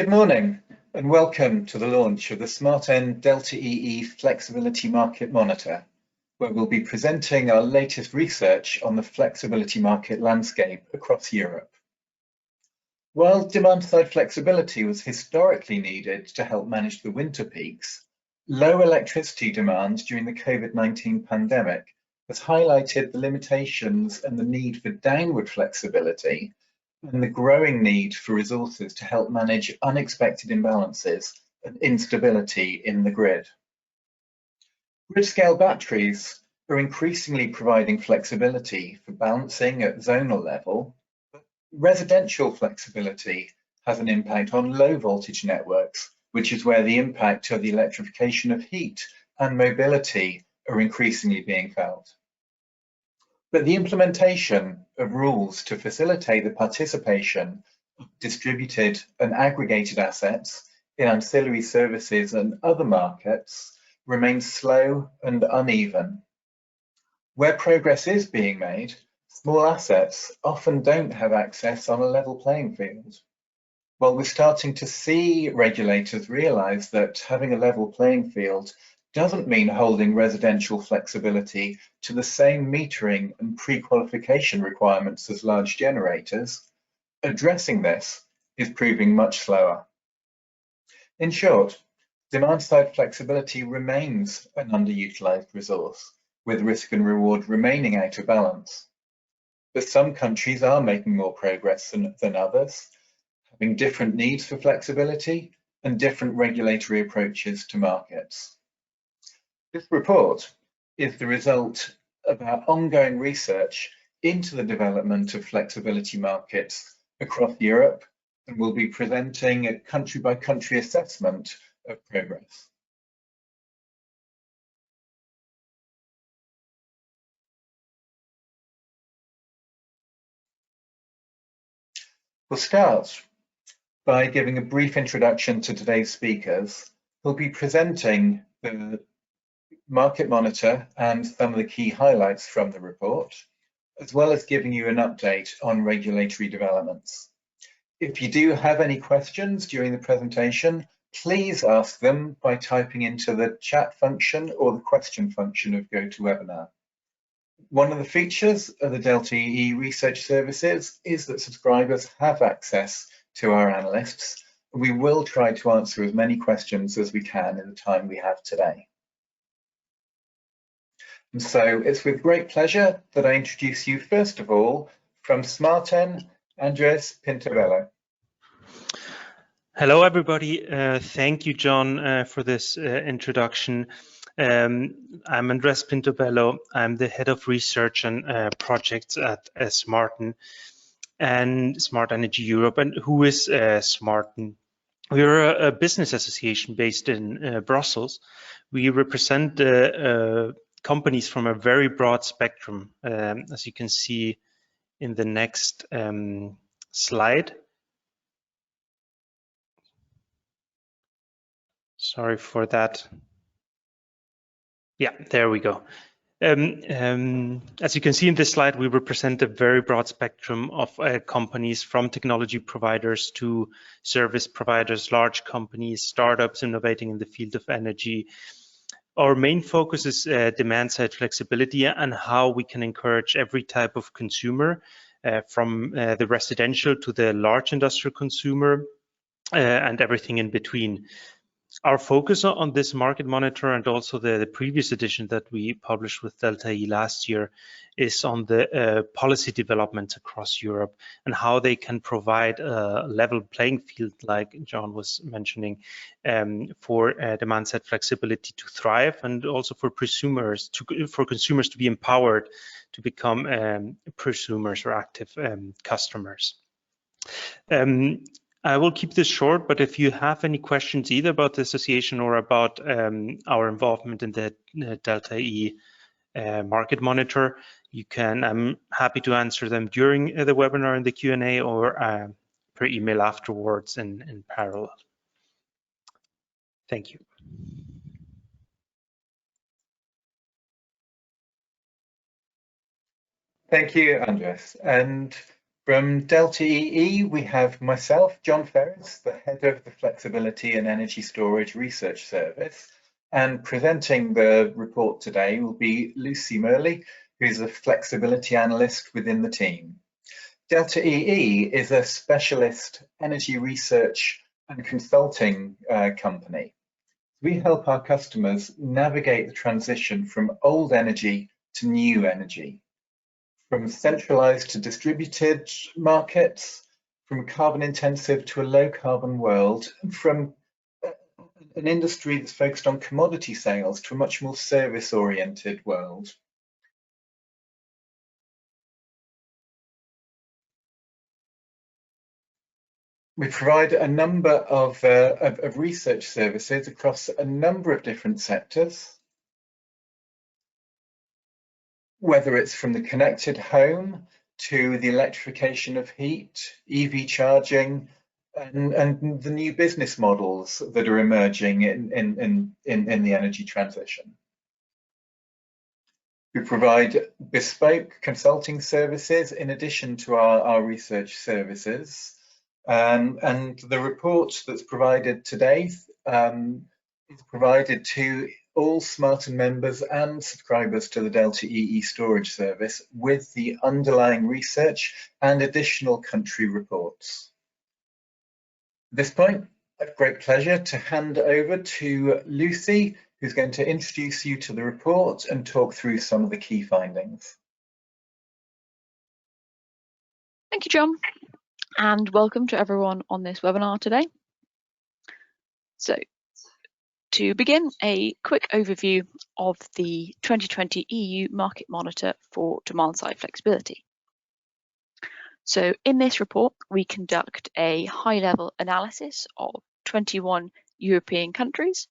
Good morning and welcome to the launch of the SmartN Delta EE Flexibility Market Monitor, where we'll be presenting our latest research on the flexibility market landscape across Europe. While demand-side flexibility was historically needed to help manage the winter peaks, low electricity demand during the COVID-19 pandemic has highlighted the limitations and the need for downward flexibility and the growing need for resources to help manage unexpected imbalances and instability in the grid. Grid-scale batteries are increasingly providing flexibility for balancing at zonal level, but residential flexibility has an impact on low voltage networks, which is where the impact of the electrification of heat and mobility are increasingly being felt. But the implementation of rules to facilitate the participation of distributed and aggregated assets in ancillary services and other markets remains slow and uneven. Where progress is being made, small assets often don't have access on a level playing field. While we're starting to see regulators realise that having a level playing field doesn't mean holding residential flexibility to the same metering and pre-qualification requirements as large generators, addressing this is proving much slower. In short, demand-side flexibility remains an underutilised resource, with risk and reward remaining out of balance. But some countries are making more progress than others, having different needs for flexibility and different regulatory approaches to markets. This report is the result of our ongoing research into the development of flexibility markets across Europe, and we'll be presenting a country-by-country assessment of progress. We'll start by giving a brief introduction to today's speakers, who'll be presenting the Market Monitor and some of the key highlights from the report, as well as giving you an update on regulatory developments. If you do have any questions during the presentation, please ask them by typing into the chat function or the question function of GoToWebinar. One of the features of the Delta EE research services is that subscribers have access to our analysts, and we will try to answer as many questions as we can in the time we have today. And so it's with great pleasure that I introduce you, first of all, from SmartN, Andres Pintobello. Hello, everybody. Thank you, John, for this introduction. I'm Andres Pintobello. I'm the head of research and projects at SmartN and Smart Energy Europe. And who is SmartN? We're a business association based in Brussels. We represent companies from a very broad spectrum, as you can see in the next slide. Sorry for that. Yeah, there we go. As you can see in this slide, we represent a very broad spectrum of companies, from technology providers to service providers, large companies, startups innovating in the field of energy. Our main focus is demand-side flexibility and how we can encourage every type of consumer, from the residential to the large industrial consumer, and everything in between. Our focus on this market monitor, and also the previous edition that we published with Delta E last year, is on the policy developments across Europe and how they can provide a level playing field, like John was mentioning, for demand-side flexibility to thrive, and also for consumers to be empowered to become prosumers or active customers. I will keep this short, but if you have any questions either about the association or about our involvement in the Delta E market monitor, you can. I'm happy to answer them during the webinar in the Q&A, or per email afterwards in parallel. Thank you. Thank you, Andres. And From Delta EE, we have myself, John Ferris, the head of the Flexibility and Energy Storage Research Service. And presenting the report today will be Lucy Murley, who's a flexibility analyst within the team. Delta EE is a specialist energy research and consulting company. We help our customers navigate the transition from old energy to new energy, from centralized to distributed markets, from carbon intensive to a low carbon world, and from an industry that's focused on commodity sales to a much more service oriented world. We provide a number of research services across a number of different sectors, whether it's from the connected home to the electrification of heat, EV charging, and the new business models that are emerging in the energy transition. We provide bespoke consulting services in addition to our research services. And the report that's provided today is provided to all Smarten members and subscribers to the Delta EE storage service with the underlying research and additional country reports. At this point, I have great pleasure to hand over to Lucy, who's going to introduce you to the report and talk through some of the key findings. Thank you, John, and welcome to everyone on this webinar today. So, to begin, a quick overview of the 2020 EU Market Monitor for demand-side flexibility. So in this report, we conduct a high-level analysis of 21 European countries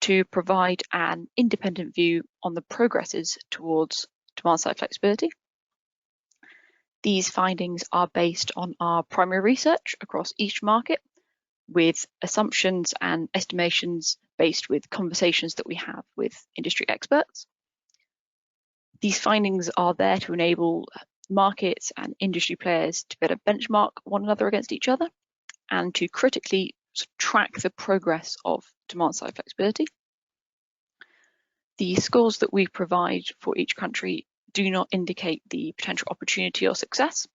to provide an independent view on the progresses towards demand-side flexibility. These findings are based on our primary research across each market, with assumptions and estimations based with conversations that we have with industry experts. These findings are there to enable markets and industry players to better benchmark one another against each other and to critically track the progress of demand-side flexibility. The scores that we provide for each country do not indicate the potential opportunity or success,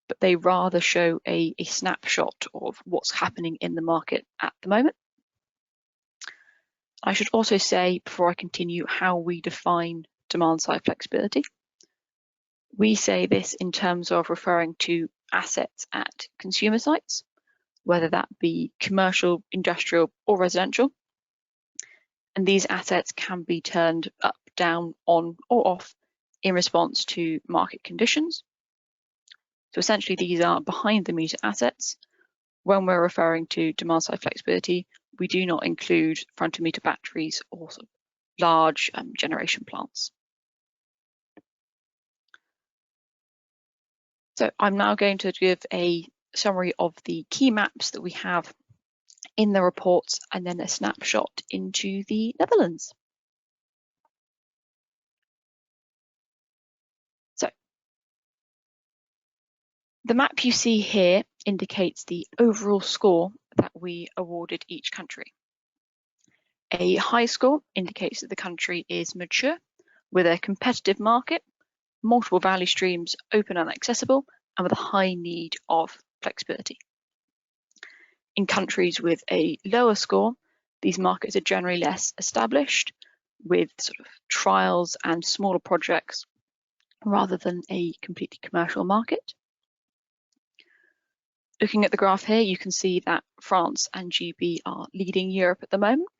but they rather show a snapshot of what's happening in the market at the moment. I should also say, before I continue, how we define demand-side flexibility. We say this in terms of referring to assets at consumer sites, whether that be commercial, industrial, or residential. And these assets can be turned up, down, on, or off in response to market conditions. So essentially, these are behind-the-meter assets. When we're referring to demand-side flexibility, we do not include front-of-meter batteries or large generation plants. So I'm now going to give a summary of the key maps that we have in the reports and then a snapshot into the Netherlands. So the map you see here indicates the overall score that we awarded each country. A high score indicates that the country is mature with a competitive market, multiple value streams, open and accessible, and with a high need of flexibility. In countries with a lower score, these markets are generally less established, with sort of trials and smaller projects rather than a completely commercial market. Looking at the graph here, you can see that France and GB are leading Europe at the moment,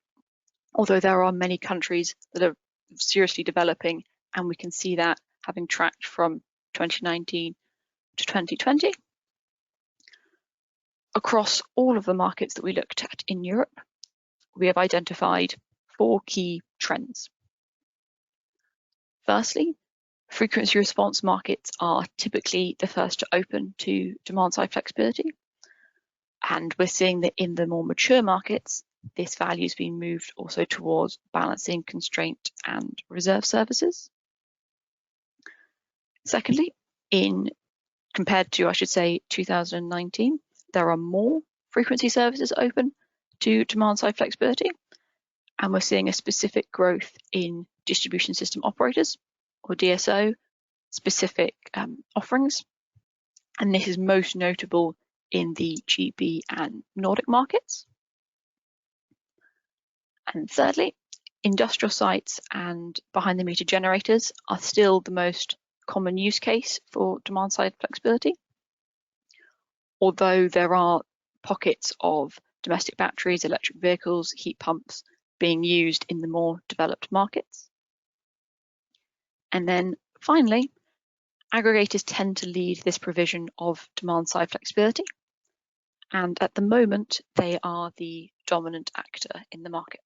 although there are many countries that are seriously developing, and we can see that having tracked from 2019 to 2020. Across all of the markets that we looked at in Europe, we have identified 4 key trends. Firstly, frequency response markets are typically the first to open to demand-side flexibility. And we're seeing that in the more mature markets, this value is being moved also towards balancing, constraint, and reserve services. Secondly, in compared to, I should say, 2019, there are more frequency services open to demand-side flexibility, and we're seeing a specific growth in distribution system operators, or DSO, specific offerings, and this is most notable in the GB and Nordic markets. And thirdly, industrial sites and behind-the-meter generators are still the most common use case for demand-side flexibility, although there are pockets of domestic batteries, electric vehicles, heat pumps being used in the more developed markets. And then finally, aggregators tend to lead this provision of demand-side flexibility, and at the moment they are the dominant actor in the market.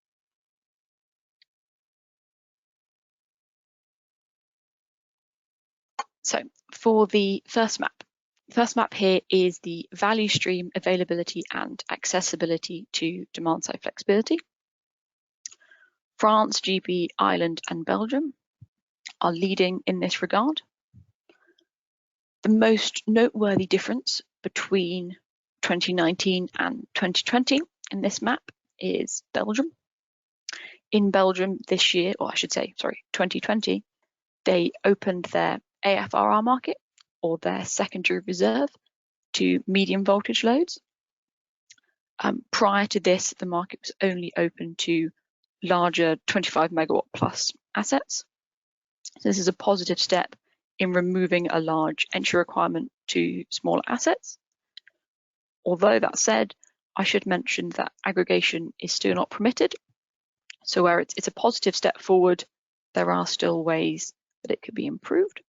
So for the first map here is the value stream availability and accessibility to demand-side flexibility. France, GB, Ireland and Belgium are leading in this regard. The most noteworthy difference between 2019 and 2020 in this map is Belgium. In Belgium this year, or I should say, sorry, 2020, they opened their AFRR market, or their secondary reserve, to medium voltage loads. Prior to this, the market was only open to larger 25 megawatt plus assets. So this is a positive step in removing a large entry requirement to smaller assets. Although that said, I should mention that aggregation is still not permitted. So where it's a positive step forward, there are still ways that it could be improved.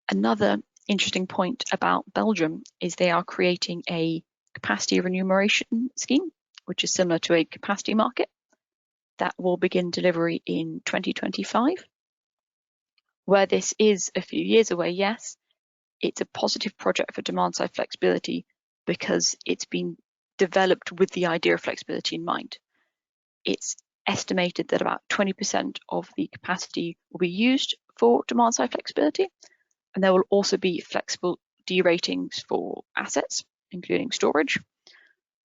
Another interesting point about Belgium is they are creating a capacity remuneration scheme, which is similar to a capacity market, that will begin delivery in 2025. Where this is a few years away, yes, it's a positive project for demand-side flexibility because it's been developed with the idea of flexibility in mind. It's estimated that about 20% of the capacity will be used for demand-side flexibility, and there will also be flexible deratings for assets, including storage.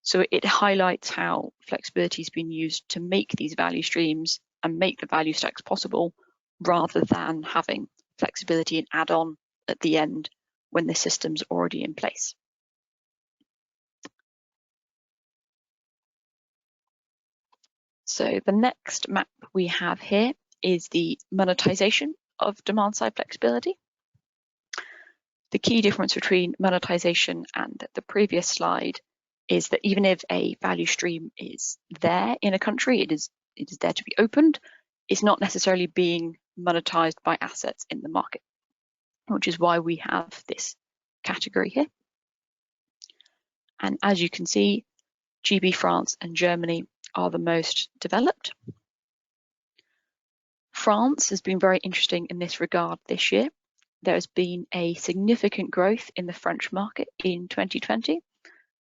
So it highlights how flexibility has been used to make these value streams and make the value stacks possible, rather than having flexibility and add-on at the end when the system's already in place. So the next map we have here is the monetization of demand-side flexibility. The key difference between monetization and the previous slide is that even if a value stream is there in a country, it is there to be opened, it's not necessarily being monetized by assets in the market, which is why we have this category here. And as you can see, GB, France and Germany are the most developed. France has been very interesting in this regard this year. There has been a significant growth in the French market in 2020,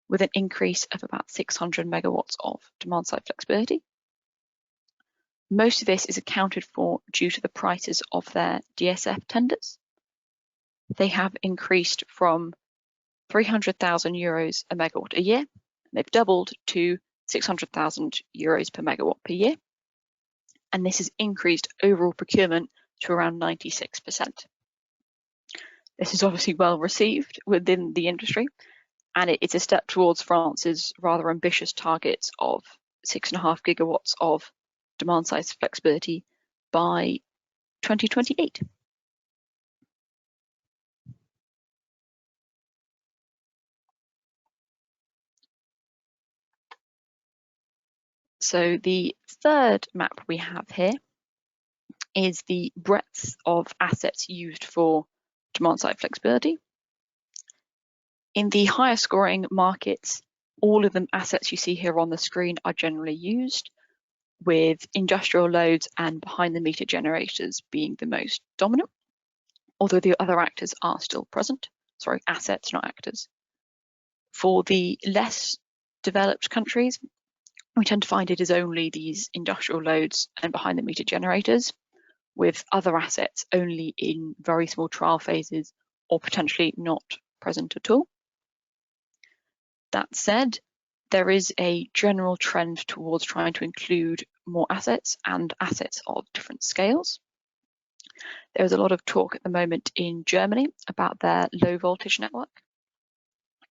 with an increase of about 600 megawatts of demand-side flexibility. Most of this is accounted for due to the prices of their DSF tenders. They have increased from 300,000 euros a megawatt a year. They've doubled to 600,000 euros per megawatt per year. And this has increased overall procurement to around 96%. This is obviously well received within the industry, and it's a step towards France's rather ambitious targets of 6.5 gigawatts of demand-side flexibility by 2028. So the third map we have here is the breadth of assets used for demand-side flexibility. In the higher scoring markets, all of the assets you see here on the screen are generally used, with industrial loads and behind-the-meter generators being the most dominant, although the other actors are still present. Sorry, assets, not actors. For the less developed countries, we tend to find it is only these industrial loads and behind-the-meter generators, with other assets only in very small trial phases or potentially not present at all. That said, there is a general trend towards trying to include more assets and assets of different scales. There's a lot of talk at the moment in Germany about their low voltage network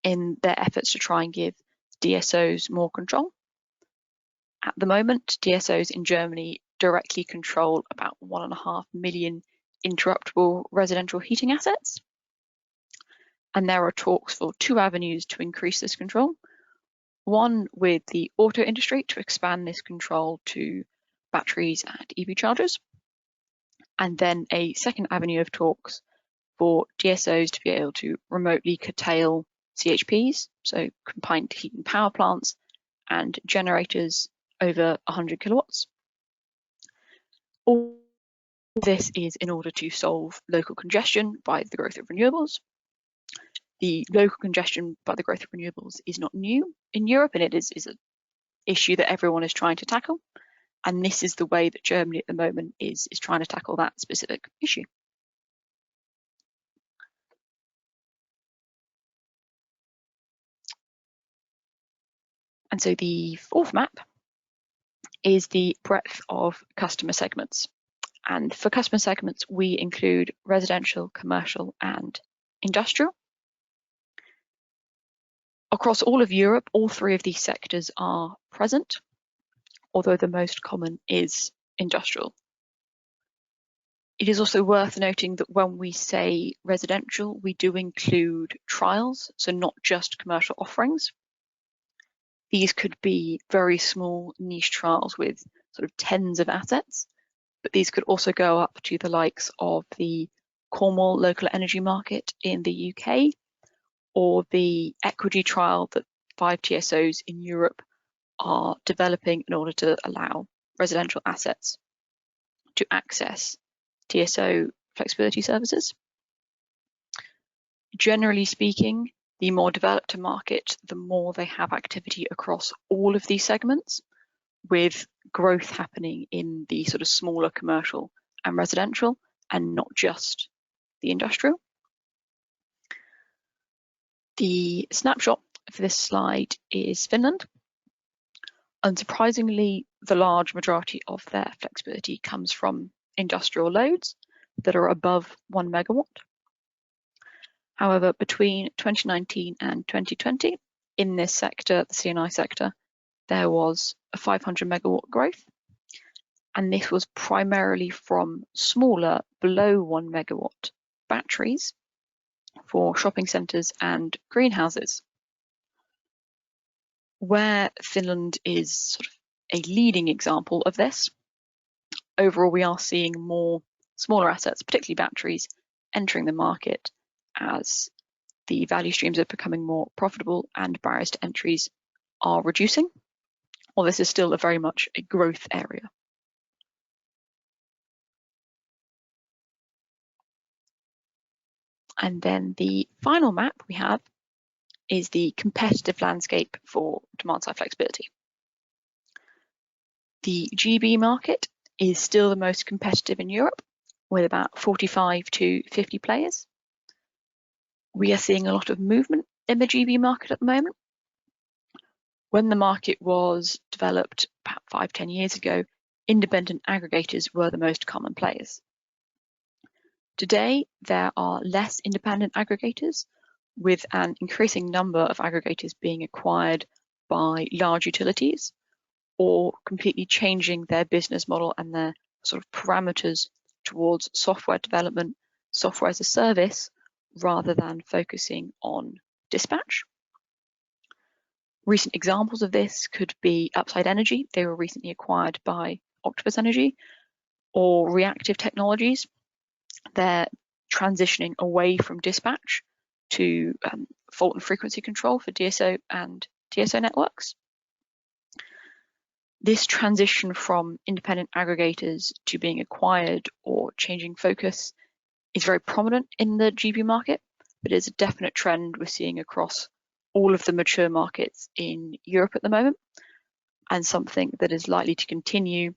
in their efforts to try and give DSOs more control. At the moment, DSOs in Germany directly control about 1.5 million interruptible residential heating assets. And there are talks for 2 avenues to increase this control. One with the auto industry to expand this control to batteries and EV chargers. And then a second avenue of talks for DSOs to be able to remotely curtail CHPs, so combined heat and power plants, and generators over 100 kilowatts. All this is in order to solve local congestion by the growth of renewables. The local congestion by the growth of renewables is not new in Europe, and it is an issue that everyone is trying to tackle. And this is the way that Germany at the moment is trying to tackle that specific issue. And so the fourth map is the breadth of customer segments. And for customer segments, we include residential, commercial, and industrial. Across all of Europe, all 3 of these sectors are present, although the most common is industrial. It is also worth noting that when we say residential, we do include trials, so not just commercial offerings. These could be very small niche trials with sort of tens of assets, but these could also go up to the likes of the Cornwall local energy market in the UK, or the equity trial that 5 TSOs in Europe are developing in order to allow residential assets to access TSO flexibility services. Generally speaking, the more developed a market, the more they have activity across all of these segments, with growth happening in the sort of smaller commercial and residential, and not just the industrial. The snapshot for this slide is Finland. Unsurprisingly, the large majority of their flexibility comes from industrial loads that are above 1 megawatt. However, between 2019 and 2020, in this sector, the C&I sector, there was a 500 megawatt growth. And this was primarily from smaller, below 1 megawatt batteries for shopping centres and greenhouses. Where Finland is sort of a leading example of this, overall we are seeing more smaller assets, particularly batteries, entering the market as the value streams are becoming more profitable and barriers to entries are reducing. Well, this is still very much a growth area. And then the final map we have is the competitive landscape for demand-side flexibility. The GB market is still the most competitive in Europe, with about 45 to 50 players. We are seeing a lot of movement in the GB market at the moment. When the market was developed about 5-10 years ago, independent aggregators were the most common players. Today, there are less independent aggregators, with an increasing number of aggregators being acquired by large utilities or completely changing their business model and their sort of parameters towards software development, software as a service, rather than focusing on dispatch. Recent examples of this could be Upside Energy. They were recently acquired by Octopus Energy, or Reactive Technologies. They're transitioning away from dispatch to fault and frequency control for DSO and TSO networks. This transition from independent aggregators to being acquired or changing focus is very prominent in the GB market, but is a definite trend we're seeing across all of the mature markets in Europe at the moment, and something that is likely to continue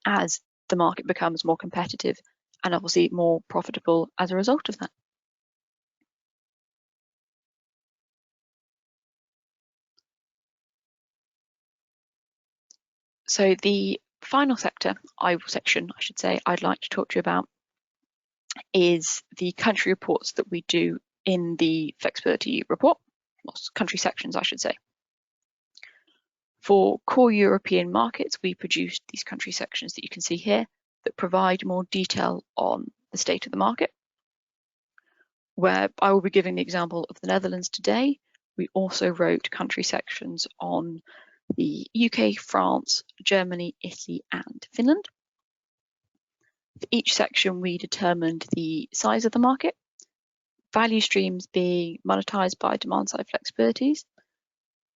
as the market becomes more competitive and obviously more profitable as a result of that. So the final section I'd like to talk to you about is the country reports that we do in the flexibility report, or country sections, I should say. For core European markets, we produced these country sections that you can see here that provide more detail on the state of the market. Where I will be giving the example of the Netherlands today, we also wrote country sections on the UK, France, Germany, Italy, and Finland. For each section, we determined the size of the market, value streams being monetized by demand-side flexibilities,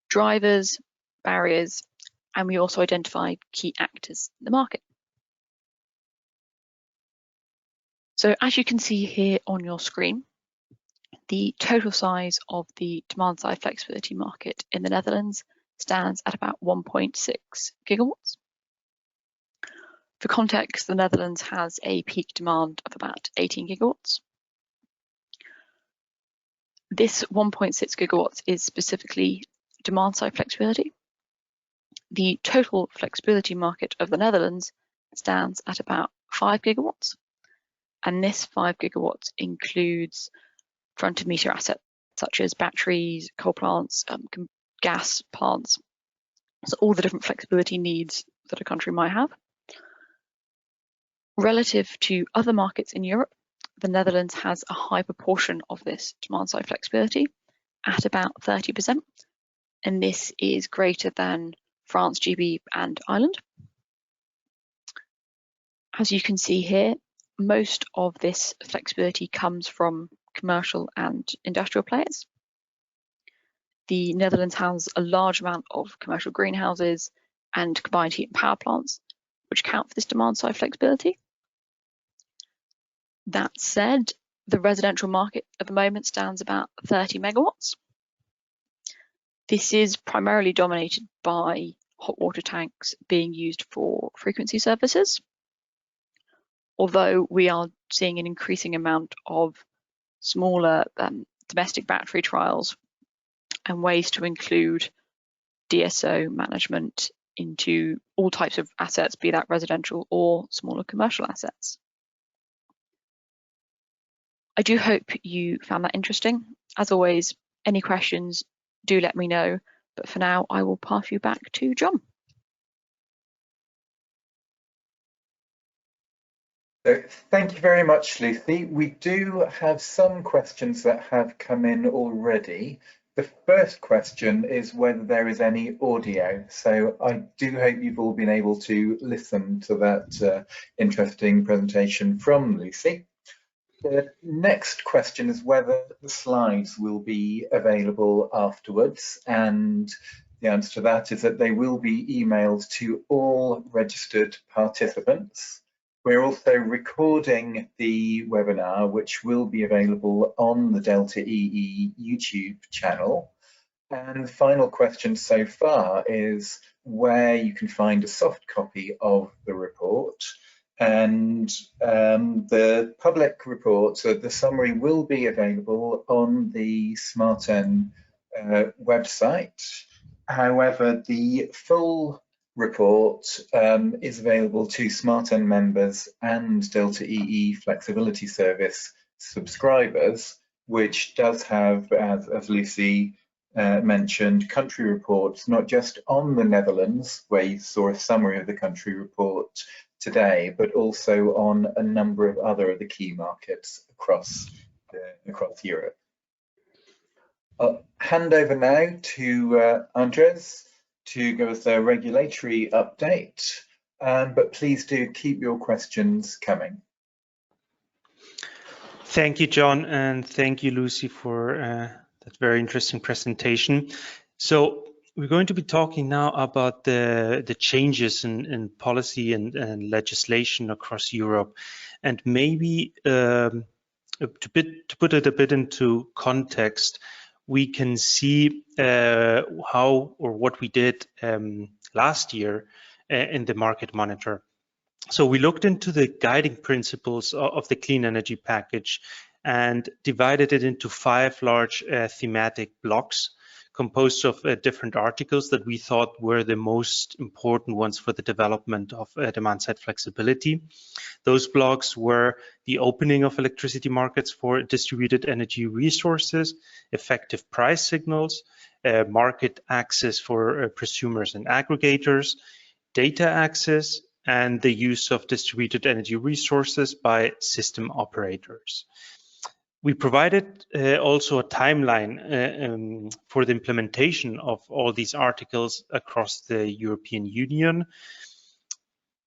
drivers, barriers, and we also identified key actors in the market. So as you can see here on your screen, the total size of the demand-side flexibility market in the Netherlands stands at about 1.6 gigawatts. For context, the Netherlands has a peak demand of about 18 gigawatts. This 1.6 gigawatts is specifically demand-side flexibility. The total flexibility market of the Netherlands stands at about 5 gigawatts, and this 5 gigawatts includes front-of-meter assets such as batteries, coal plants, gas plants, so all the different flexibility needs that a country might have. Relative to other markets in Europe, the Netherlands has a high proportion of this demand-side flexibility at about 30%, and this is greater than France, GB, and Ireland. As you can see here, most of this flexibility comes from commercial and industrial players. The Netherlands has a large amount of commercial greenhouses and combined heat and power plants, which account for this demand-side flexibility. That said, the residential market at the moment stands about 30 megawatts. This is primarily dominated by hot water tanks being used for frequency services, although we are seeing an increasing amount of smaller domestic battery trials and ways to include DSO management into all types of assets, be that residential or smaller commercial assets. I do hope you found that interesting. As always, any questions, do let me know. But for now, I will pass you back to John. So thank you very much, Lucy. We do have some questions that have come in already. The first question is whether there is any audio. So I do hope you've all been able to listen to that interesting presentation from Lucy. The next question is whether the slides will be available afterwards, and the answer to that is that they will be emailed to all registered participants. We're also recording the webinar, which will be available on the Delta EE YouTube channel. And the final question so far is where you can find a soft copy of the report. And the public report, so the summary will be available on the SmartN website. However, the full report is available to SmartN members and Delta EE Flexibility Service subscribers, which does have, as Lucy mentioned, country reports, not just on the Netherlands, where you saw a summary of the country report today, but also on a number of other of the key markets across Europe. I'll hand over now to Andres to give us a regulatory update, but please do keep your questions coming. Thank you, John, and thank you, Lucy, for that very interesting presentation. So we're going to be talking now about the changes in policy and legislation across Europe, and maybe to put it a bit into context, we can see how or what we did last year in the Market Monitor. So we looked into the guiding principles of the clean energy package and divided it into 5 large thematic blocks composed of different articles that we thought were the most important ones for the development of demand-side flexibility. Those blocks were the opening of electricity markets for distributed energy resources, effective price signals, market access for prosumers and aggregators, data access, and the use of distributed energy resources by system operators. We provided also a timeline for the implementation of all these articles across the European Union.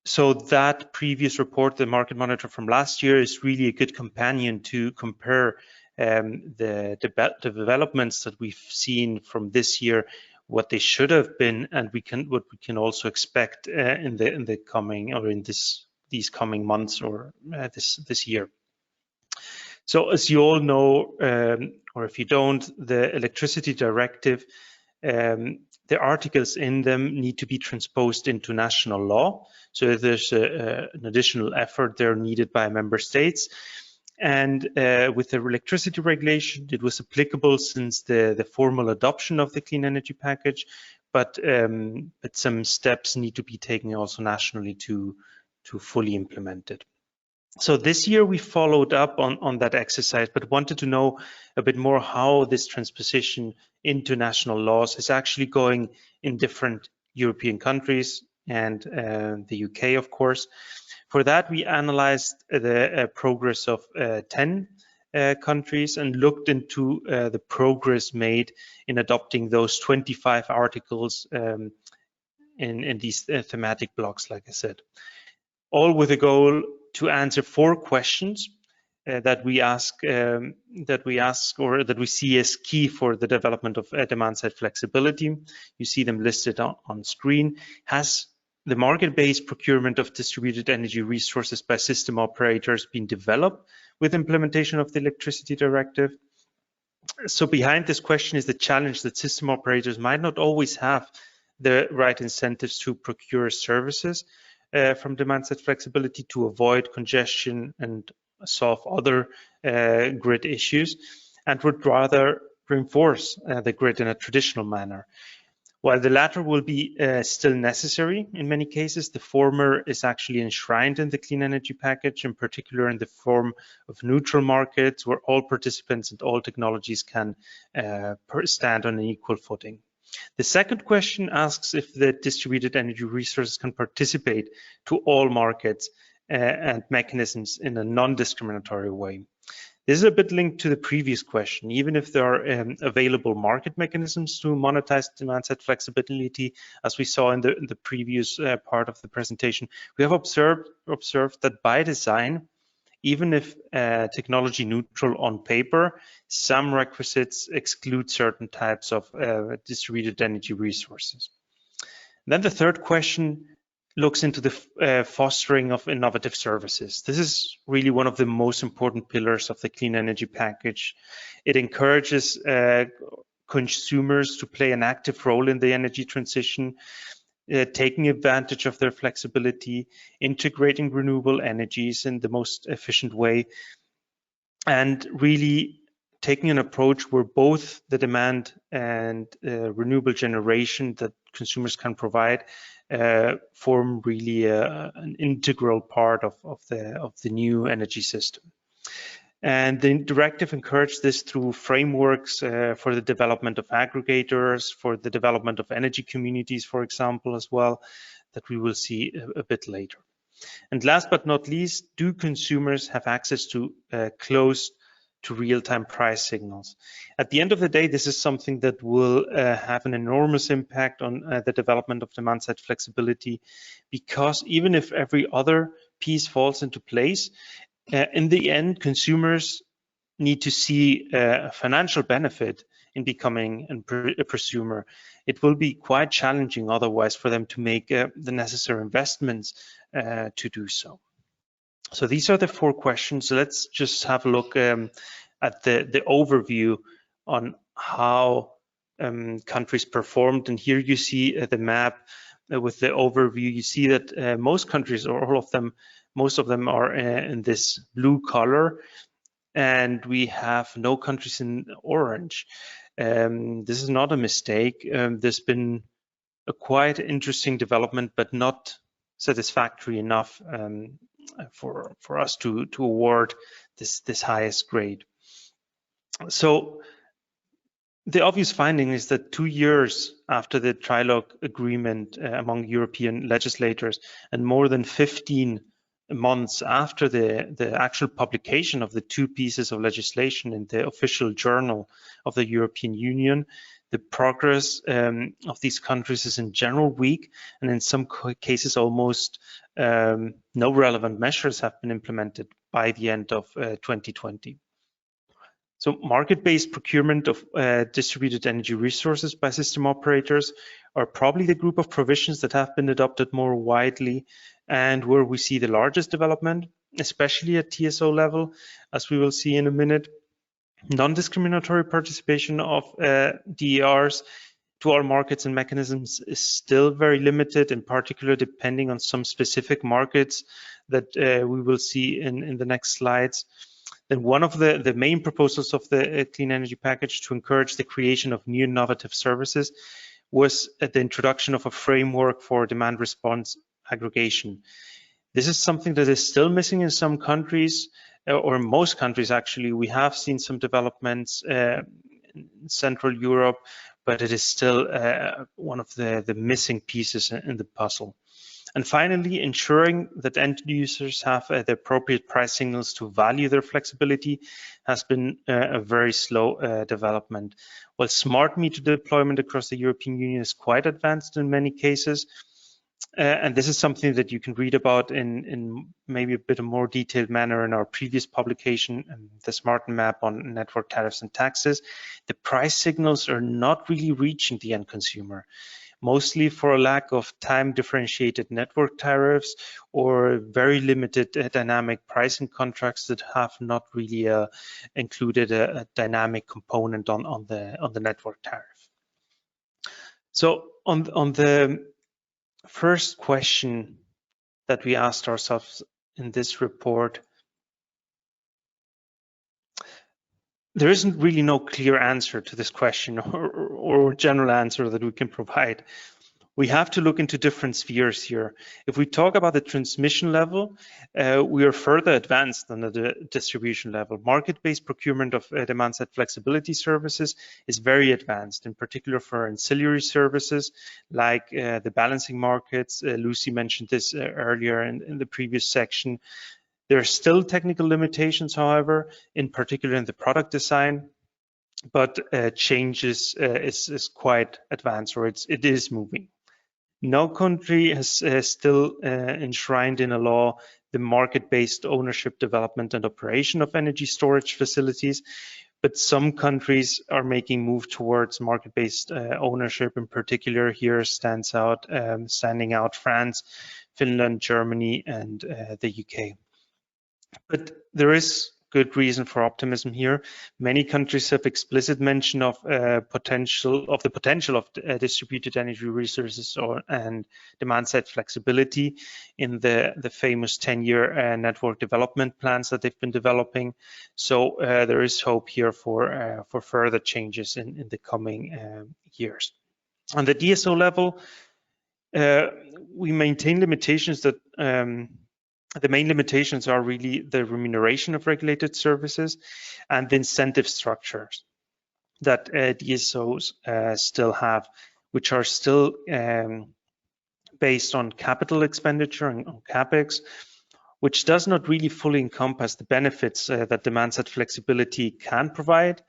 So that previous report, the Market Monitor from last year, is really a good companion to compare the developments that we've seen from this year, what they should have been, and what we can also expect in the coming, or in these coming months, or this year. So as you all know, or if you don't, the Electricity Directive, the articles in them need to be transposed into national law. So there's an additional effort there needed by member states. And with the electricity regulation, it was applicable since the formal adoption of the Clean Energy Package, but some steps need to be taken also nationally to fully implement it. So this year we followed up on that exercise, but wanted to know a bit more how this transposition into national laws is actually going in different European countries and the UK, of course. For that, we analyzed the progress of 10 countries and looked into the progress made in adopting those 25 articles in these thematic blocks, like I said. All with a goal to answer 4 questions that we see as key for the development of demand-side flexibility. You see them listed on screen. Has the market-based procurement of distributed energy resources by system operators been developed with implementation of the Electricity Directive? So behind this question is the challenge that system operators might not always have the right incentives to procure services from demand-side flexibility to avoid congestion and solve other grid issues, and would rather reinforce the grid in a traditional manner. While the latter will be still necessary in many cases, the former is actually enshrined in the Clean Energy Package, in particular in the form of neutral markets where all participants and all technologies can stand on an equal footing. The second question asks if the distributed energy resources can participate to all markets and mechanisms in a non-discriminatory way. This is a bit linked to the previous question. Even if there are available market mechanisms to monetize demand-side flexibility, as we saw in the previous part of the presentation, we have observed that by design, even if technology neutral on paper, some requisites exclude certain types of distributed energy resources. Then the third question looks into the fostering of innovative services. This is really one of the most important pillars of the Clean Energy Package. It encourages consumers to play an active role in the energy transition, taking advantage of their flexibility, integrating renewable energies in the most efficient way, and really taking an approach where both the demand and renewable generation that consumers can provide form really an integral part of the new energy system. And the directive encouraged this through frameworks for the development of aggregators, for the development of energy communities, for example, as well, that we will see a bit later. And last but not least, do consumers have access to close to real-time price signals? At the end of the day, this is something that will have an enormous impact on the development of demand-side flexibility, because even if every other piece falls into place, in the end, consumers need to see a financial benefit in becoming a prosumer. It will be quite challenging otherwise for them to make the necessary investments to do so. So these are the 4 questions. So let's just have a look at the overview on how countries performed. And here you see the map with the overview. You see that most countries, or all of them, most of them are in this blue color, and we have no countries in orange. This is not a mistake. There's been a quite interesting development, but not satisfactory enough for us to award this highest grade. So the obvious finding is that 2 years after the trilogue agreement among European legislators and more than 15 months after the actual publication of the 2 pieces of legislation in the official journal of the European Union, the progress of these countries is in general weak, and in some cases almost no relevant measures have been implemented by the end of 2020. So market-based procurement of distributed energy resources by system operators are probably the group of provisions that have been adopted more widely and where we see the largest development, especially at TSO level, as we will see in a minute. Non-discriminatory participation of DERs to all markets and mechanisms is still very limited, in particular depending on some specific markets that we will see in the next slides. Then one of the main proposals of the Clean Energy Package to encourage the creation of new innovative services was the introduction of a framework for demand response aggregation. This is something that is still missing in some countries, or in most countries actually. We have seen some developments in Central Europe, but it is still one of the missing pieces in the puzzle. And finally, ensuring that end users have the appropriate price signals to value their flexibility has been a very slow development. While smart meter deployment across the European Union is quite advanced in many cases, and this is something that you can read about in maybe a bit of more detailed manner in our previous publication, the Smart Map on Network Tariffs and Taxes, the price signals are not really reaching the end consumer, mostly for a lack of time differentiated network tariffs or very limited dynamic pricing contracts that have not really included a dynamic component on the network tariff. So on the first question that we asked ourselves in this report, there isn't really no clear answer to this question or general answer that we can provide. We have to look into different spheres here. If we talk about the transmission level, we are further advanced than the distribution level. Market-based procurement of demand-side flexibility services is very advanced, in particular for ancillary services like the balancing markets. Lucy mentioned this earlier in the previous section. There are still technical limitations, however, in particular in the product design, but changes is quite advanced, or it is moving. No country has still enshrined in a law the market-based ownership, development, and operation of energy storage facilities, but some countries are making move towards market-based ownership. In particular, here standing out France, Finland, Germany, and the UK. But there is good reason for optimism here. Many countries have explicit mention of the potential of distributed energy resources and demand-side flexibility in the famous 10-year network development plans that they've been developing. So there is hope here for further changes in the coming years. On the DSO level, we maintain limitations that the main limitations are really the remuneration of regulated services and the incentive structures that DSOs still have, which are still based on capital expenditure and on CapEx, which does not really fully encompass the benefits that demand-side flexibility can provide,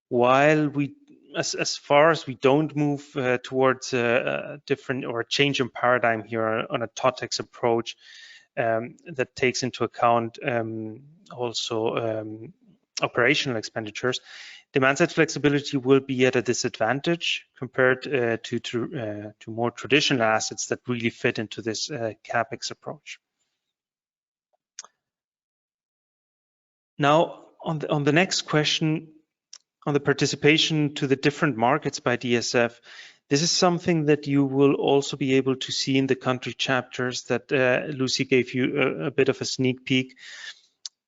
while we as far as we don't move towards a different or a change in paradigm here on a TOTEX approach, that takes into account also operational expenditures, demand-side flexibility will be at a disadvantage compared to more traditional assets that really fit into this CapEx approach. Now, on the next question, on the participation to the different markets by DSF, this is something that you will also be able to see in the country chapters that Lucy gave you a bit of a sneak peek.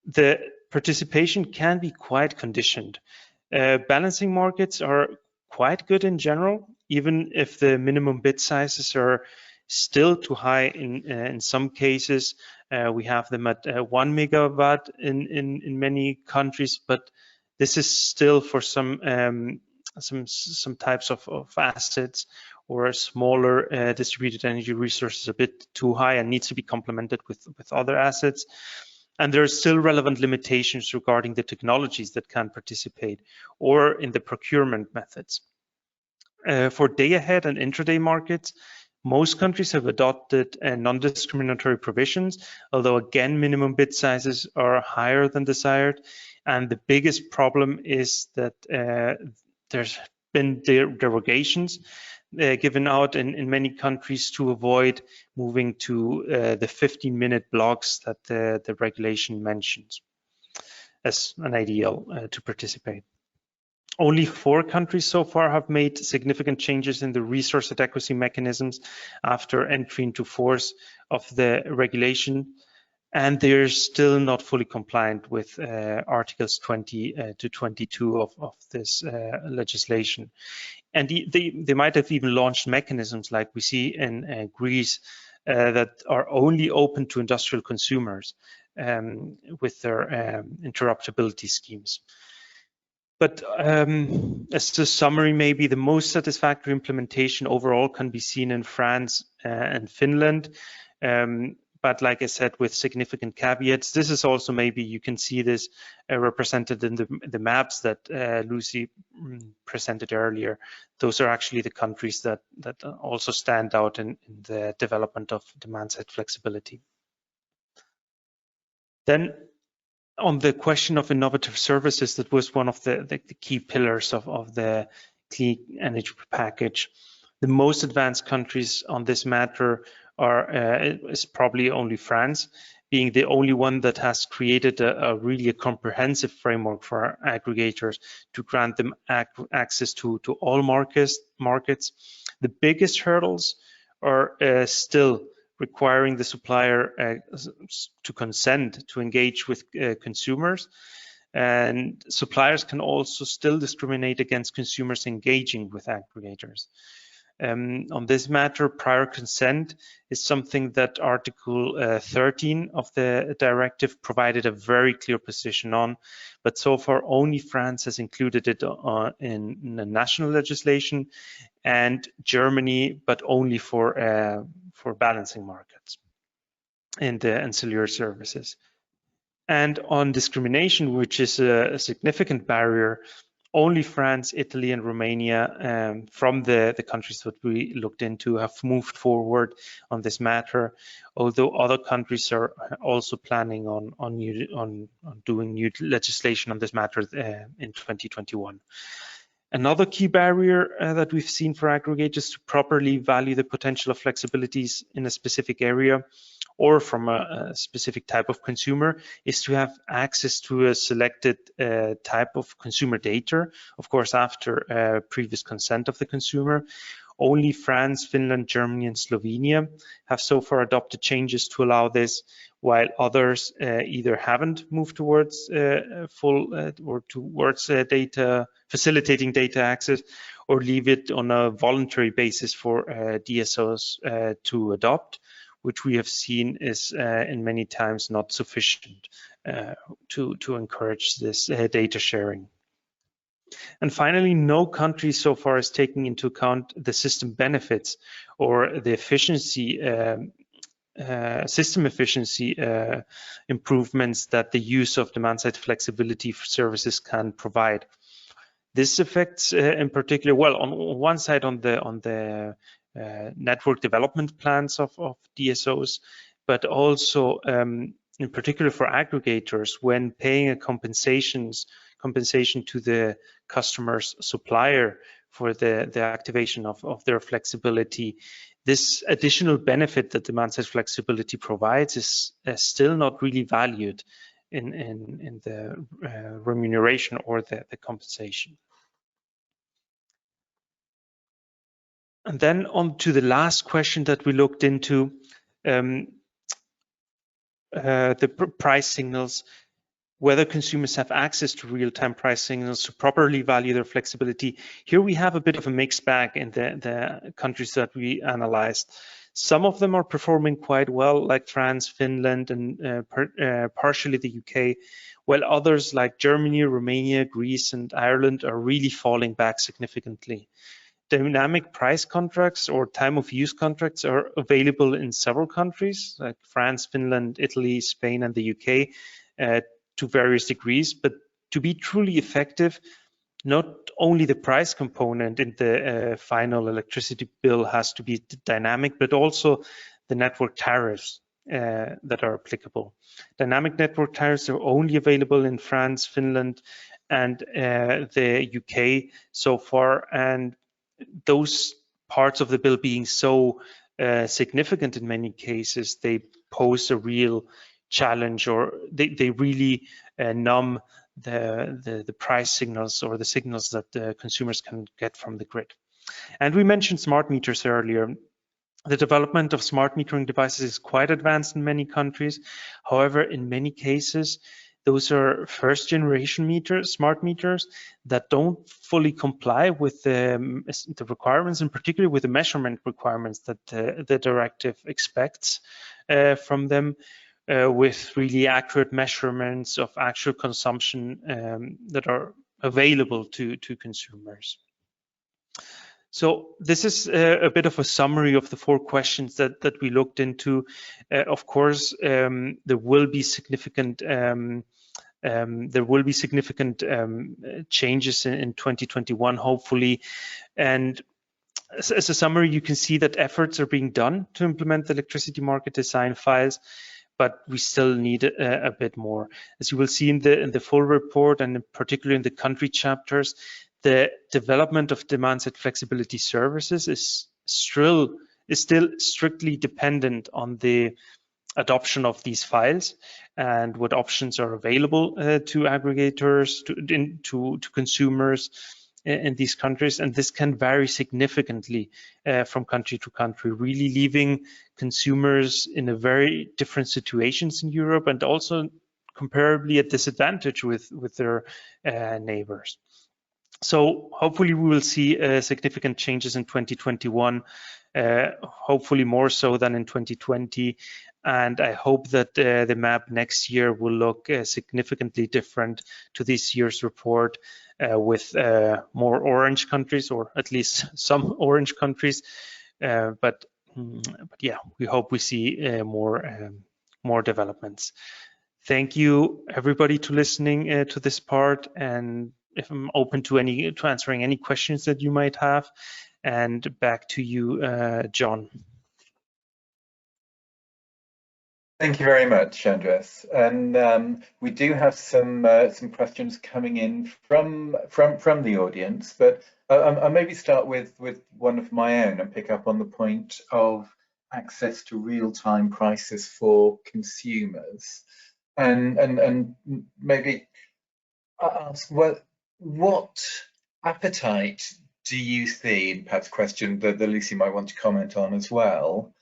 The participation can be quite conditioned. Balancing markets are quite good in general, even if the minimum bid sizes are still too high in some cases. We have them at 1 megawatt in many countries, but this is still for some types of assets or smaller distributed energy resources a bit too high and needs to be complemented with other assets. And there are still relevant limitations regarding the technologies that can participate or in the procurement methods. For day-ahead and intraday markets, most countries have adopted non-discriminatory provisions, although again, minimum bid sizes are higher than desired. And the biggest problem is that there's been derogations given out in many countries to avoid moving to the 15-minute blocks that the regulation mentions as an ideal to participate. Only 4 countries so far have made significant changes in the resource adequacy mechanisms after entry into force of the regulation, and they're still not fully compliant with Articles 20 to 22 of this legislation. And they might have even launched mechanisms like we see in Greece that are only open to industrial consumers with their interruptibility schemes. But as a summary, maybe the most satisfactory implementation overall can be seen in France and Finland. But like I said, with significant caveats. This is also, maybe you can see this represented in the maps that Lucy presented earlier. Those are actually the countries that also stand out in the development of demand-side flexibility. Then, on the question of innovative services, that was one of the key pillars of the clean energy package. The most advanced countries on this matter is probably only France, being the only one that has created a really comprehensive framework for aggregators to grant them access to all markets. The biggest hurdles are still requiring the supplier to consent to engage with consumers, and suppliers can also still discriminate against consumers engaging with aggregators. On this matter, prior consent is something that Article 13 of the directive provided a very clear position on, but so far only France has included it in the national legislation, and Germany, but only for balancing markets and the ancillary services. And on discrimination, which is a significant barrier, only France, Italy, and Romania from the countries that we looked into have moved forward on this matter, although other countries are also planning on doing new legislation on this matter in 2021. Another key barrier that we've seen for aggregators to properly value the potential of flexibilities in a specific area or from a specific type of consumer is to have access to a selected type of consumer data, of course, after previous consent of the consumer. Only France, Finland, Germany, and Slovenia have so far adopted changes to allow this, while others either haven't moved towards facilitating data access, or leave it on a voluntary basis for DSOs to adopt, which we have seen is in many times not sufficient to encourage this data sharing. And finally, no country so far is taking into account the system benefits or the efficiency, system efficiency improvements that the use of demand-side flexibility for services can provide. This affects, in particular, well, on one side, on the network development plans of DSOs, but also in particular for aggregators when paying a compensation to the customer's supplier for the activation of their flexibility. This additional benefit that demand-side flexibility provides is still not really valued in the remuneration or the compensation. And then on to the last question that we looked into, the price signals. whether consumers have access to real-time price signals to properly value their flexibility. Here we have a bit of a mixed bag in the countries that we analyzed. Some of them are performing quite well, like France, Finland, and partially the UK, while others like Germany, Romania, Greece, and Ireland are really falling back significantly. Dynamic price contracts or time of use contracts are available in several countries like France, Finland, Italy, Spain, and the UK to various degrees. But to be truly effective, not only the price component in the final electricity bill has to be dynamic, but also the network tariffs that are applicable. Dynamic network tariffs are only available in France, Finland, and the UK so far, and those parts of the bill being so significant in many cases, they pose a real challenge, or they really numb the price signals or the signals that the consumers can get from the grid. And we mentioned smart meters earlier. The development of smart metering devices is quite advanced in many countries. However, in many cases, those are first generation smart meters that don't fully comply with the requirements, and particularly with the measurement requirements that the directive expects from them, with really accurate measurements of actual consumption that are available to consumers. So this is a bit of a summary of the 4 questions that we looked into. Of course, there will be significant changes in 2021, hopefully. And as a summary, you can see that efforts are being done to implement the electricity market design files, but we still need a bit more. As you will see in the full report, and particularly in the country chapters, the development of demand-side flexibility services is still strictly dependent on the adoption of these files and what options are available to aggregators, to consumers in these countries. And this can vary significantly from country to country, really leaving consumers in a very different situations in Europe, and also comparably at disadvantage with their neighbors. So hopefully we will see significant changes in 2021, hopefully more so than in 2020. And I hope that the map next year will look significantly different to this year's report, with more orange countries, or at least some orange countries. But yeah, we hope we see more developments. Thank you everybody to listening to this part, and if I'm open to answering any questions that you might have. And back to you, John. Thank you very much, Andres. And we do have some questions coming in from the audience, but I'll maybe start with one of my own and pick up on the point of access to real-time prices for consumers, and maybe ask what appetite do you see, and perhaps a question that Lucy might want to comment on as well.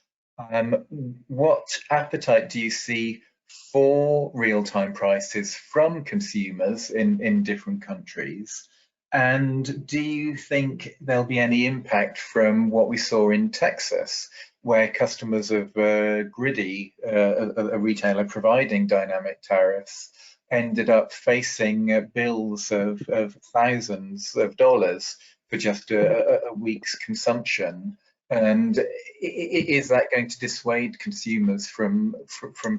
What appetite do you see for real-time prices from consumers in different countries? And do you think there'll be any impact from what we saw in Texas, where customers of Griddy, a retailer providing dynamic tariffs, ended up facing bills of thousands of dollars for just a week's consumption? And is that going to dissuade consumers from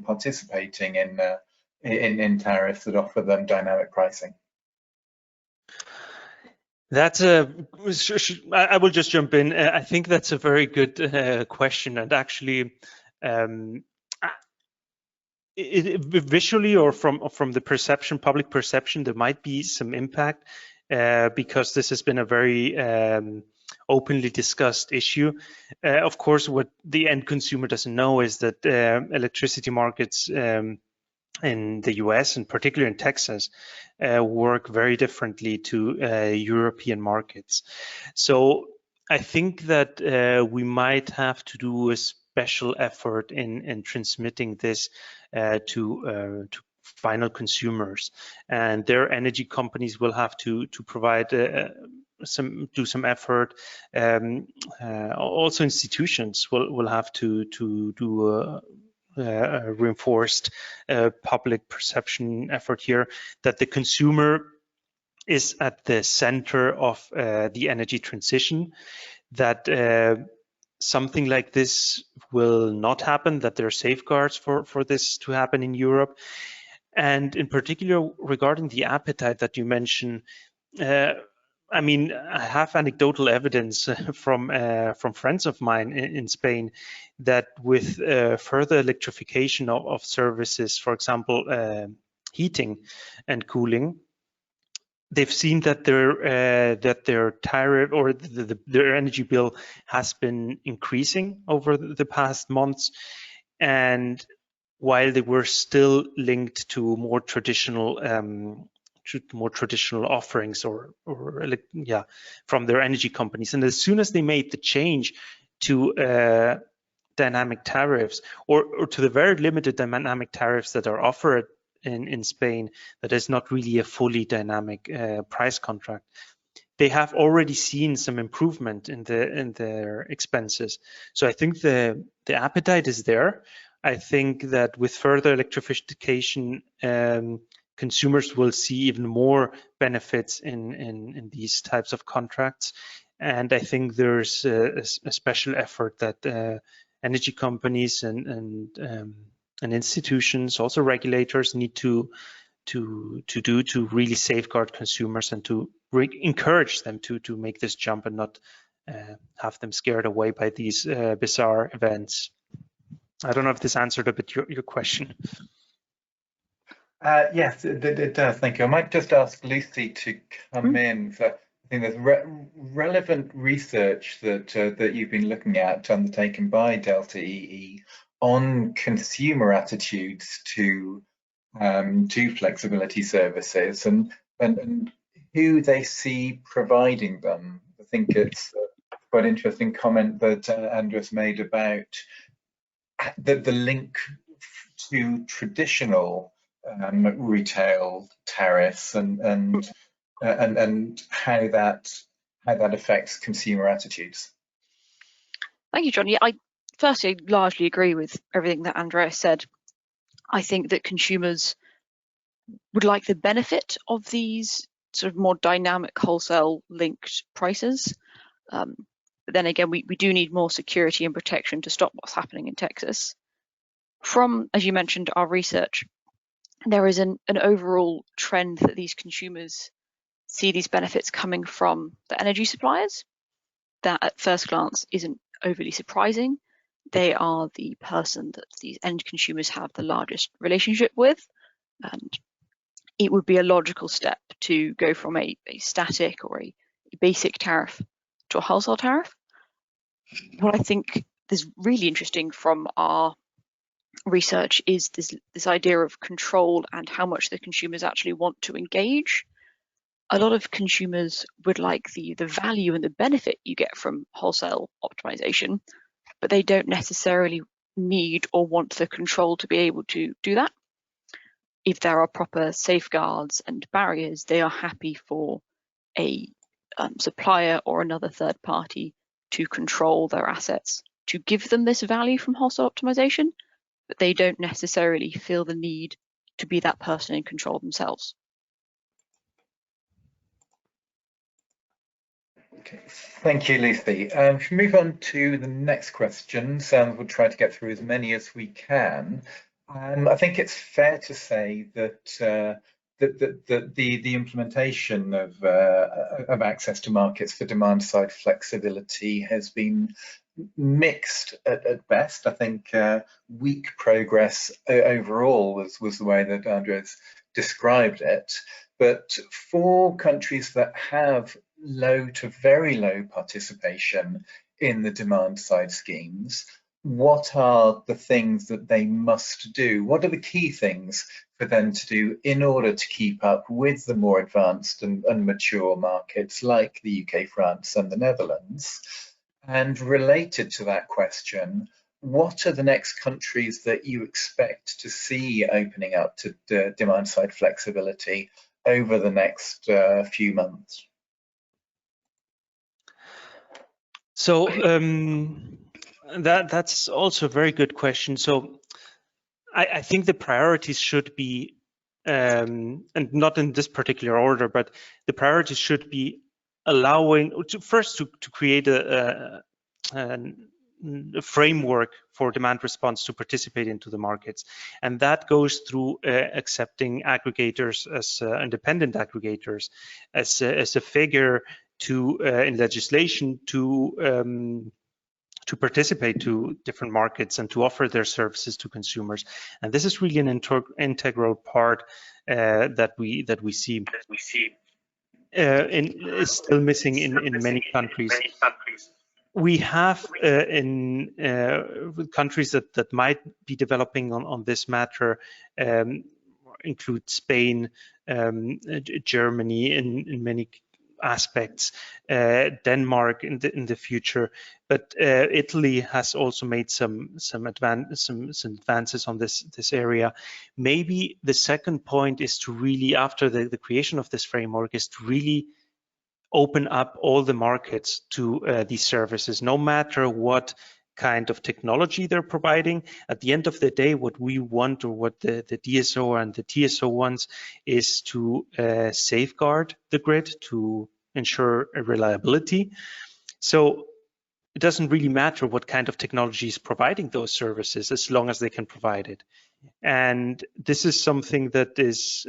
participating in tariffs that offer them dynamic pricing? That's I will just jump in. I think that's a very good question, and actually, visually or from the perception, public perception, there might be some impact because this has been a very openly discussed issue. Of course, what the end consumer doesn't know is that electricity markets in the US, and particularly in Texas, work very differently to European markets. So I think that we might have to do a special effort in transmitting this final consumers, and their energy companies will have to provide do some effort. Also, institutions will have to do reinforced public perception effort here, that the consumer is at the center of the energy transition, that something like this will not happen, that there are safeguards for this to happen in Europe. And in particular, regarding the appetite that you mentioned, I mean, I have anecdotal evidence from friends of mine in Spain that with further electrification of services, for example, heating and cooling, they've seen that their tariff or their energy bill has been increasing over the past months, and while they were still linked to more traditional offerings or from their energy companies. And as soon as they made the change to dynamic tariffs, or to the very limited dynamic tariffs that are offered in Spain, that is not really a fully dynamic price contract, they have already seen some improvement in their expenses. So I think the appetite is there. I think that with further electrification, consumers will see even more benefits in these types of contracts. And I think there's a special effort that energy companies and institutions, also regulators, need to do to really safeguard consumers and to encourage them to make this jump and not have them scared away by these bizarre events. I don't know if this answered a bit your question. Yes, it does. Thank you. I might just ask Lucy to come in. For, I think there's relevant research that you've been looking at, undertaken by Delta EE, on consumer attitudes to flexibility services and who they see providing them. I think it's quite an interesting comment that Andres made about the link to traditional retail tariffs and how that affects consumer attitudes. Thank you, John. Yeah, I firstly largely agree with everything that Andreas said. I think that consumers would like the benefit of these sort of more dynamic wholesale linked prices. But then again, we do need more security and protection to stop what's happening in Texas. From, as you mentioned, our research, there is an overall trend that these consumers see these benefits coming from the energy suppliers. That at first glance isn't overly surprising. They are the person that these end consumers have the largest relationship with, and it would be a logical step to go from a static or a basic tariff to a wholesale tariff. What I think is really interesting from our research is this idea of control and how much the consumers actually want to engage. A lot of consumers would like the value and the benefit you get from wholesale optimization, but they don't necessarily need or want the control to be able to do that. If there are proper safeguards and barriers, they are happy for a supplier or another third party to control their assets, to give them this value from wholesale optimization, but they don't necessarily feel the need to be that person in control themselves. Okay, thank you, Lucy. If we move on to the next questions, we'll try to get through as many as we can. I think it's fair to say that the implementation of access to markets for demand-side flexibility has been mixed at best. I think weak progress overall was the way that Andres described it. But for countries that have low to very low participation in the demand-side schemes, what are the things that they must do? What are the key things for them to do in order to keep up with the more advanced and mature markets like the UK, France, and the Netherlands? And related to that question, what are the next countries that you expect to see opening up to demand-side flexibility over the next few months? So that's also a very good question. So I think the priorities should be, and not in this particular order, but the priorities should be allowing first to create a framework for demand response to participate into the markets, and that goes through accepting aggregators as independent aggregators as a figure to in legislation to participate to different markets and to offer their services to consumers. And this is really an integral part that we see is still missing in many countries. We have in countries that might be developing on this matter include Spain, Germany in many aspects, Denmark in the future, but Italy has also made some advances on this area. Maybe the second point is to really, after the creation of this framework, is to really open up all the markets to these services, no matter what kind of technology they're providing. At the end of the day, what we want, or what the DSO and the TSO wants, is to safeguard the grid, to ensure reliability. So it doesn't really matter what kind of technology is providing those services, as long as they can provide it. And this is something that is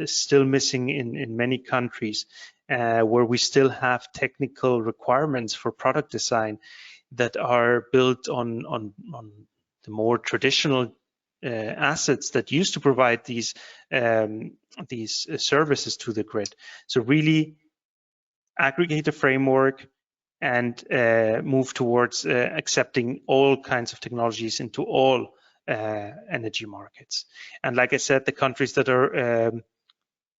still missing in many countries, where we still have technical requirements for product design that are built on the more traditional assets that used to provide these services to the grid. So really aggregate a framework and move towards accepting all kinds of technologies into all energy markets. And like I said, the countries that are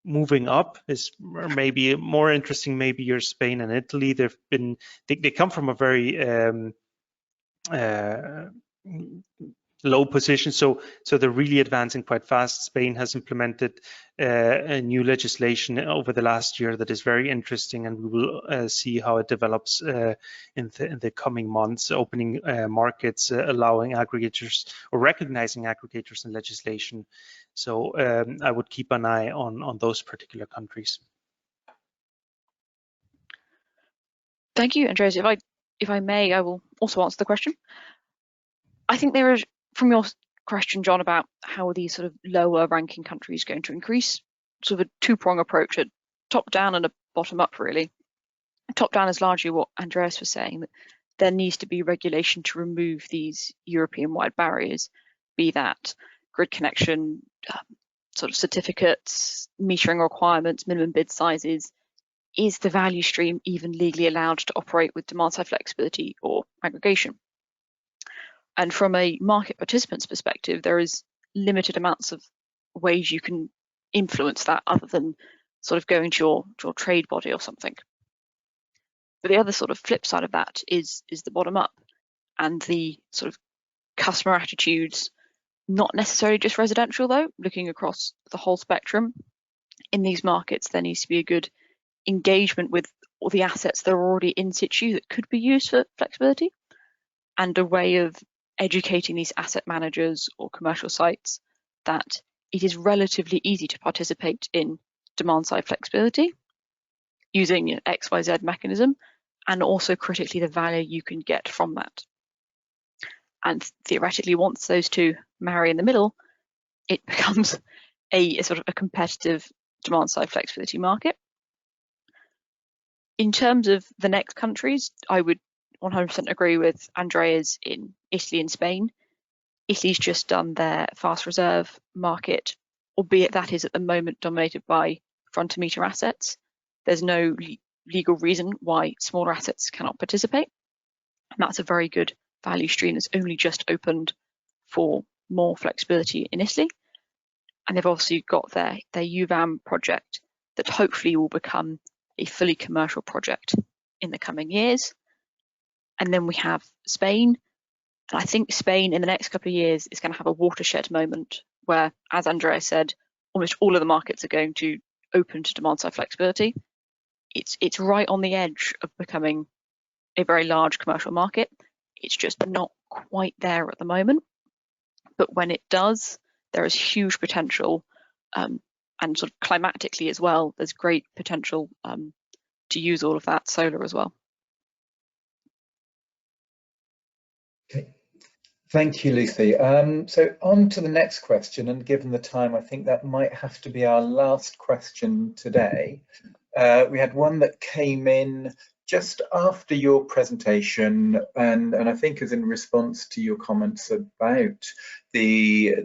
moving up are maybe more interesting. Maybe you're Spain and Italy. They come from a very low position, so they're really advancing quite fast. Spain has implemented a new legislation over the last year that is very interesting, and we will see how it develops in the coming months, opening markets, allowing aggregators, or recognizing aggregators in legislation. So I would keep an eye on those particular countries. Thank you, Andreas. If I may, I will also answer the question. I think there is, from your question, John, about how are these sort of lower ranking countries going to increase, sort of a two-prong approach, a top-down and a bottom-up, really. Top-down is largely what Andreas was saying, that there needs to be regulation to remove these European-wide barriers, be that grid connection, sort of certificates, metering requirements, minimum bid sizes. Is the value stream even legally allowed to operate with demand-side flexibility or aggregation? And from a market participant's perspective, there is limited amounts of ways you can influence that, other than sort of going to your trade body or something. But the other sort of flip side of that is the bottom up, and the sort of customer attitudes, not necessarily just residential though, looking across the whole spectrum. In these markets, there needs to be a good engagement with all the assets that are already in situ that could be used for flexibility, and a way of educating these asset managers or commercial sites that it is relatively easy to participate in demand-side flexibility using an XYZ mechanism, and also critically the value you can get from that. And theoretically, once those two marry in the middle, it becomes a sort of a competitive demand-side flexibility market. In terms of the next countries, I would 100% agree with Andreas in Italy and Spain. Italy's just done their fast reserve market, albeit that is at the moment dominated by front meter assets. There's no legal reason why smaller assets cannot participate. And that's a very good value stream that's only just opened for more flexibility in Italy. And they've obviously got their UVAM project that hopefully will become a fully commercial project in the coming years. And then we have Spain, And I think Spain in the next couple of years is going to have a watershed moment where, as Andrea said, almost all of the markets are going to open to demand side flexibility. It's right on the edge of becoming a very large commercial market. It's just not quite there at the moment. But when it does, there is huge potential, and sort of climatically as well, there's great potential to use all of that solar as well. Okay. Thank you, Lucy. So on to the next question, and given the time, I think that might have to be our last question today. We had one that came in just after your presentation, and I think is in response to your comments about the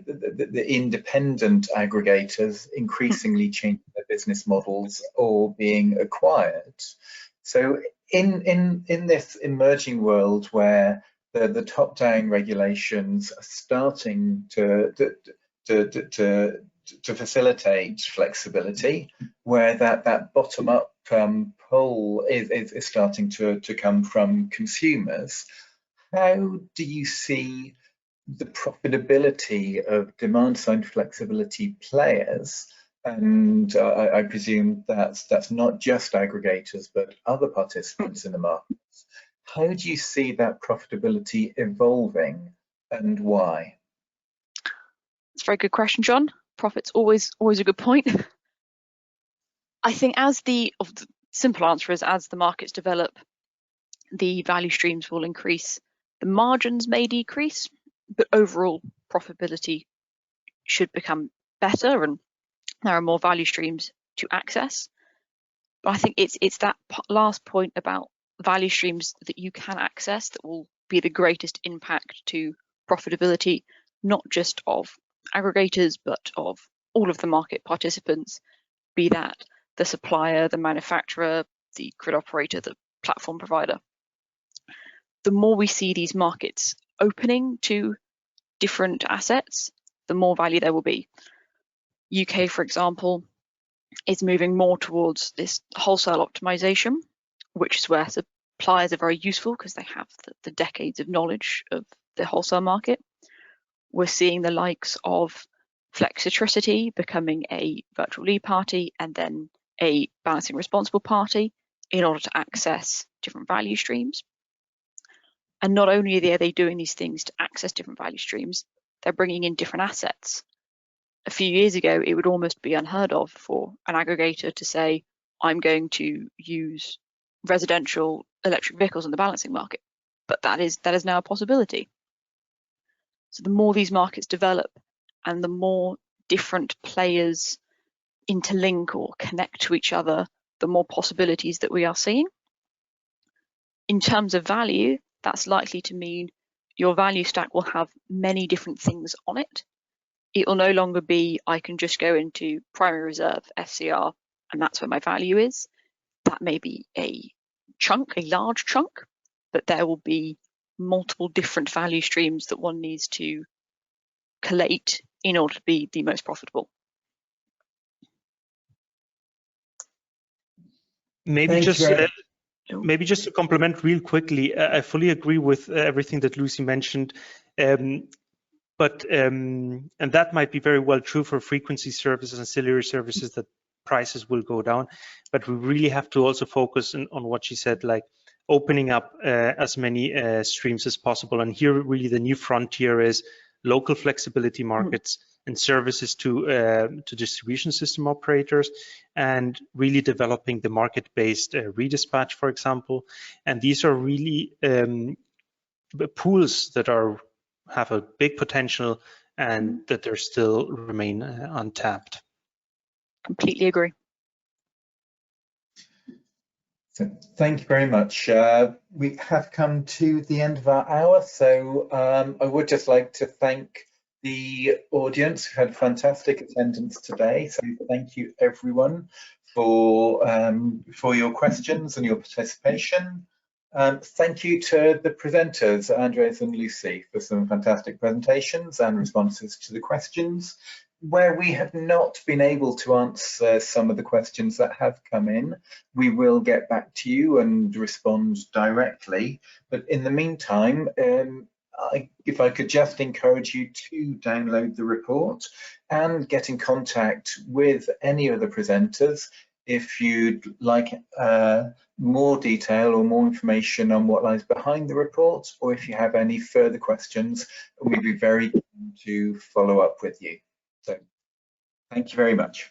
independent aggregators increasingly changing their business models or being acquired. So in this emerging world where the top-down regulations are starting to facilitate flexibility, where that bottom-up pull is starting to come from consumers, how do you see the profitability of demand-side flexibility players? And I presume that's not just aggregators, but other participants in the market. How do you see that profitability evolving, and why? It's a very good question, John. Profit's always a good point. I think the simple answer is, as the markets develop, the value streams will increase. The margins may decrease, but overall profitability should become better, and there are more value streams to access. But I think it's that last point about value streams that you can access that will be the greatest impact to profitability, not just of aggregators, but of all of the market participants, be that the supplier, the manufacturer, the grid operator, the platform provider. The more we see these markets opening to different assets, the more value there will be. UK, for example, is moving more towards this wholesale optimization, which is where suppliers are very useful because they have the decades of knowledge of the wholesale market. We're seeing the likes of Electricity becoming a virtual lead party and then a balancing responsible party in order to access different value streams. And not only are they doing these things to access different value streams, they're bringing in different assets. A few years ago, it would almost be unheard of for an aggregator to say, I'm going to use residential electric vehicles in the balancing market, but that is now a possibility. So the more these markets develop and the more different players interlink or connect to each other, the more possibilities that we are seeing. In terms of value, that's likely to mean your value stack will have many different things on it. It will no longer be, I can just go into primary reserve, FCR, and that's where my value is. That may be a large chunk, but there will be multiple different value streams that one needs to collate in order to be the most profitable. Maybe just to complement real quickly, I fully agree with everything that Lucy mentioned. But and that might be very well true for frequency services, ancillary services, that prices will go down. But we really have to also focus on what she said, like opening up as many streams as possible. And here really the new frontier is local flexibility markets and services to distribution system operators, and really developing the market-based redispatch, for example. And these are really pools that have a big potential and that they still remain untapped. Completely agree. So thank you very much. We have come to the end of our hour, so I would just like to thank the audience who had fantastic attendance today. So thank you everyone for your questions and your participation. Thank you to the presenters, Andres and Lucy, for some fantastic presentations and responses to the questions. Where we have not been able to answer some of the questions that have come in, we will get back to you and respond directly. But in the meantime, if I could just encourage you to download the report and get in contact with any of the presenters if you'd like more detail or more information on what lies behind the report, or if you have any further questions, we'd be very keen to follow up with you. So thank you very much.